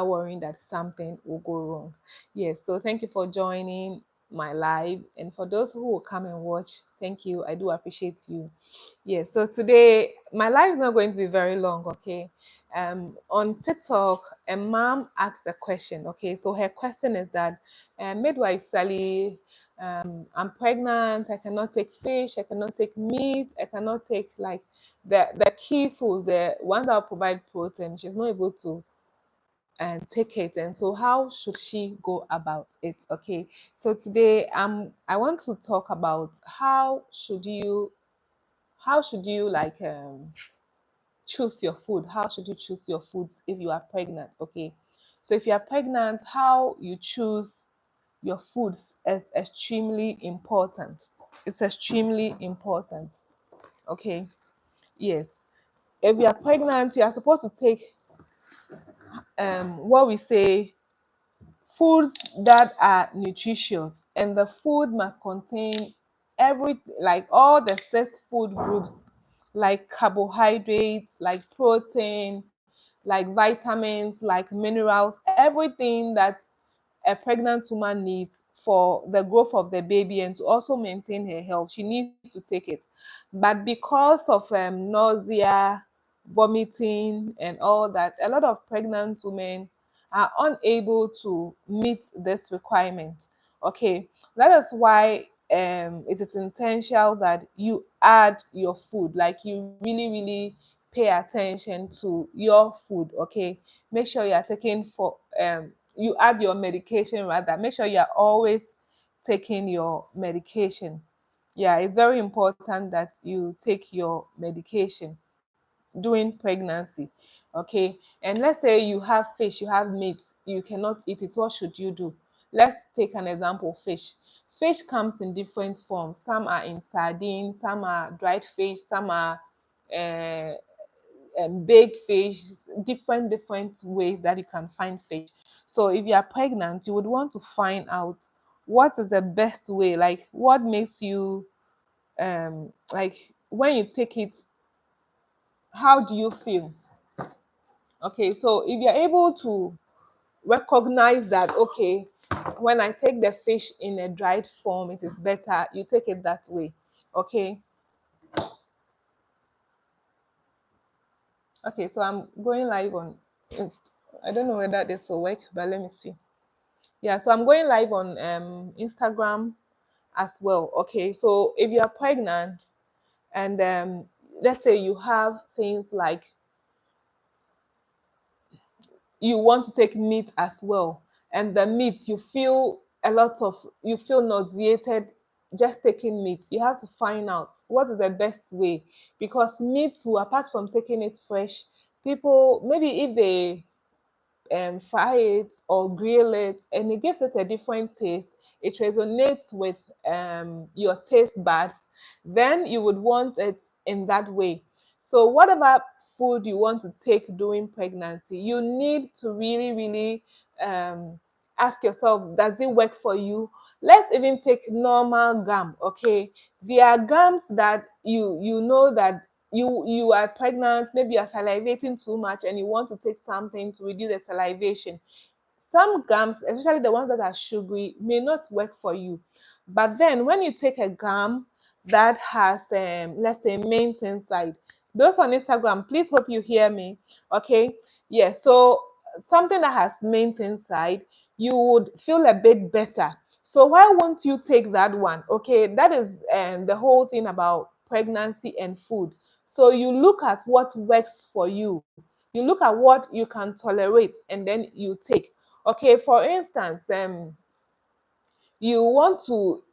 worrying that something will go wrong. Yes, so thank you for joining my live, and for those who will come and watch, thank you. I do appreciate you. Yes, so today my live is not going to be very long, okay? On TikTok, a mom asked a question, okay? So her question is that, midwife Sally, I'm pregnant, I cannot take fish, I cannot take meat, I cannot take like the key foods, the one that will provide protein. She's not able to take it, and so how should she go about it? Okay, so today I want to talk about how should you like choose your food. How should you choose your foods if you are pregnant? Okay, so if you are pregnant, how you choose your foods is extremely important. It's extremely important. Okay, yes, if you are pregnant, you are supposed to take what we say foods that are nutritious, and the food must contain every like all the six food groups, like carbohydrates, like protein, like vitamins, like minerals, everything that a pregnant woman needs for the growth of the baby and to also maintain her health. She needs to take it. But because of nausea, vomiting, and all that, a lot of pregnant women are unable to meet this requirement. Okay, that is why it is essential that you add your food, like you really, really pay attention to your food. Okay, make sure you are taking for you add your medication, rather make sure you are always taking your medication. Yeah, it's very important that you take your medication during pregnancy. Okay, and let's say you have fish, you have meat, you cannot eat it, what should you do? Let's take an example. Fish comes in different forms. Some are in sardines, some are dried fish, some are uh, baked fish, different ways that you can find fish. So if you are pregnant, you would want to find out what is the best way, like what makes you like when you take it, how do you feel? Okay, so if you're able to recognize that, okay, when I take the fish in a dried form, it is better, you take it that way. Okay, okay, so I'm going live on, I don't know whether this will work, but let me see. Yeah, so I'm going live on Instagram as well. Okay, so if you are pregnant and let's say you have things like you want to take meat as well, and the meat you feel you feel nauseated just taking meat, you have to find out what is the best way, because meat too, apart from taking it fresh, people maybe if they fry it or grill it, and it gives it a different taste, it resonates with your taste buds, then you would want it in that way. So whatever food you want to take during pregnancy, you need to really, really um, ask yourself, does it work for you? Let's even take normal gum. Okay, there are gums that you know that you are pregnant, maybe you're salivating too much and you want to take something to reduce the salivation. Some gums, especially the ones that are sugary, may not work for you. But then when you take a gum that has let's say mint inside, those on Instagram, please hope you hear me. Okay, yeah, so something that has mint inside, you would feel a bit better. So why won't you take that one? Okay, that is the whole thing about pregnancy and food. So you look at what works for you, you look at what you can tolerate, and then you take. Okay, for instance, you want to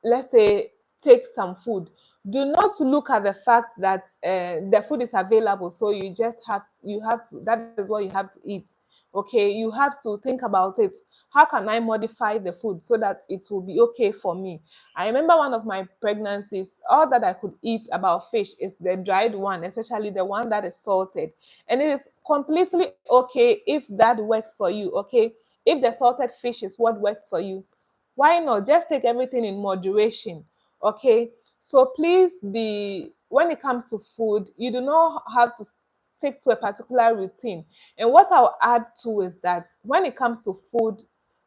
let's say take some food, do not look at the fact that the food is available, so you have to, that is what you have to eat. Okay, you have to think about it. How can I modify the food so that it will be okay for me? I remember one of my pregnancies, all that I could eat about fish is the dried one, especially the one that is salted, and it is completely okay if that works for you. Okay, if the salted fish is what works for you, why not just take everything in moderation? Okay, so please be, when it comes to food, you do not have to stick to a particular routine. And what I'll add to is that when it comes to food,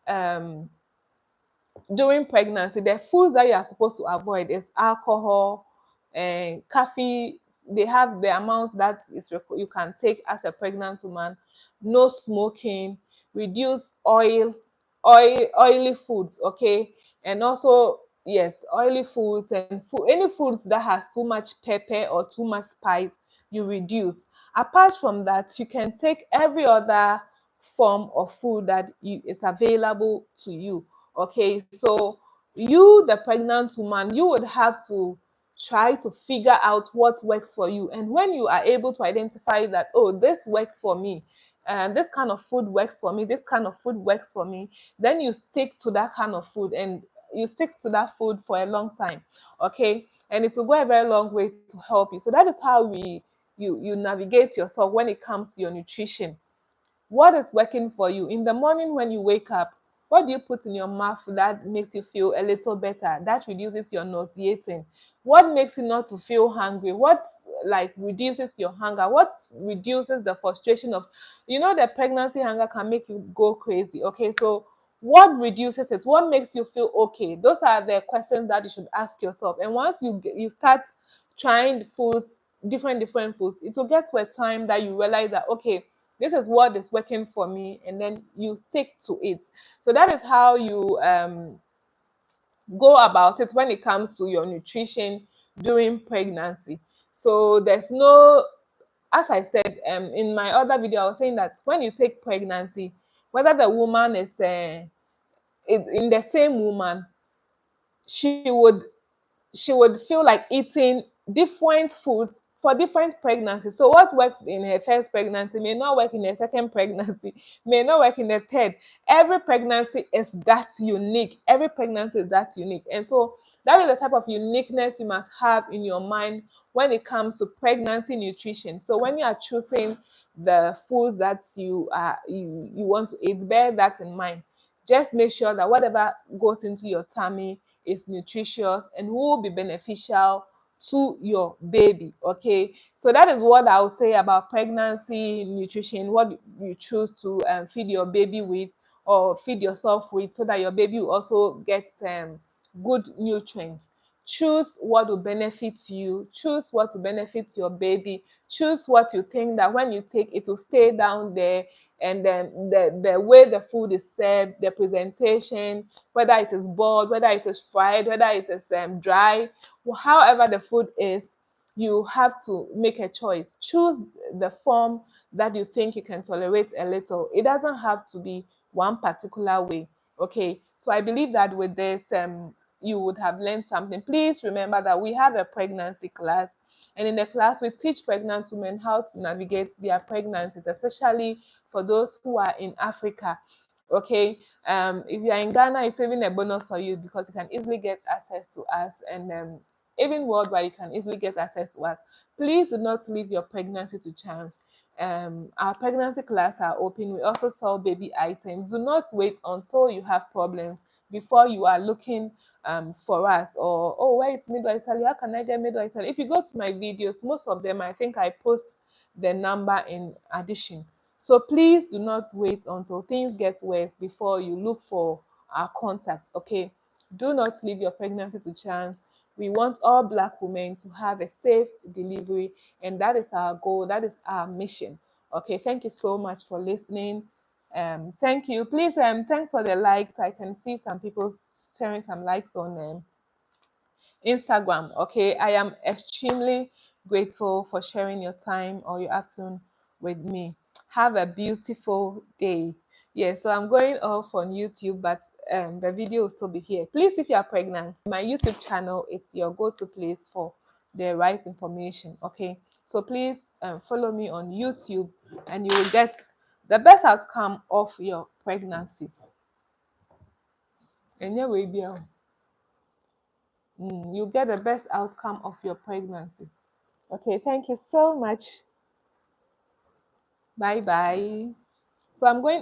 um, during pregnancy, the foods that you are supposed to avoid is alcohol and coffee. They have the amounts that you can take as a pregnant woman. No smoking, reduce oily foods, okay, and also yes, oily foods and any foods that has too much pepper or too much spice, you reduce. Apart from that, you can take every other form of food that is available to you. Okay, so you, the pregnant woman, you would have to try to figure out what works for you. And when you are able to identify that, oh, this works for me, and this kind of food works for me, this kind of food works for me, then you stick to that kind of food and you stick to that food for a long time. Okay, and it will go a very long way to help you. So that is how you navigate yourself when it comes to your nutrition. What is working for you in the morning when you wake up? What do you put in your mouth that makes you feel a little better, that reduces your nauseating? What makes you not to feel hungry? What like reduces your hunger? What reduces the frustration of, the pregnancy hunger can make you go crazy. Okay, so what reduces it? What makes you feel okay? Those are the questions that you should ask yourself. And once you start trying foods, different foods, it will get to a time that you realize that, okay, this is what is working for me, and then you stick to it. So that is how you go about it when it comes to your nutrition during pregnancy. So there's no, as I said, in my other video, I was saying that when you take pregnancy, whether the woman is in the same woman, she would she would feel like eating different foods for different pregnancies. So what works in her first pregnancy may not work in her second pregnancy, may not work in the third. Every pregnancy is that unique. Every pregnancy is that unique. And so that is the type of uniqueness you must have in your mind when it comes to pregnancy nutrition. So when you are choosing the foods that you want to eat, bear that in mind. Just make sure that whatever goes into your tummy is nutritious and will be beneficial to your baby. Okay, so that is what I'll say about pregnancy nutrition, what you choose to feed your baby with or feed yourself with, so that your baby will also get good nutrients. Choose what will benefit you, choose what will benefit your baby, choose what you think that when you take it will stay down there. And then the way the food is served, the presentation, whether it is boiled, whether it is fried, whether it is dry, however the food is, you have to make a choice. Choose the form that you think you can tolerate a little. It doesn't have to be one particular way. Okay, so I believe that with this, you would have learned something. Please remember that we have a pregnancy class, and in the class, we teach pregnant women how to navigate their pregnancies, especially for those who are in Africa. Okay, if you are in Ghana, it's even a bonus for you because you can easily get access to us, and even worldwide, you can easily get access to us. Please do not leave your pregnancy to chance. Our pregnancy class are open. We also sell baby items. Do not wait until you have problems before you are looking for us, or oh, where is midwife Sally? How can I get midwife Sally? If you go to my videos, most of them I think I post the number in addition. So please do not wait until things get worse before you look for our contact. Okay, do not leave your pregnancy to chance. We want all Black women to have a safe delivery, and that is our goal, that is our mission. Okay, thank you so much for listening. Thank you. Please, thanks for the likes. I can see some people sharing some likes on Instagram. Okay, I am extremely grateful for sharing your time or your afternoon with me. Have a beautiful day. Yeah, so I'm going off on YouTube, but the video will still be here. Please, if you are pregnant, my YouTube channel, it's your go-to place for the right information. Okay, so please follow me on YouTube, and you will get the best outcome of your pregnancy. And yeah, you get the best outcome of your pregnancy. Okay, thank you so much. Bye bye. So I'm going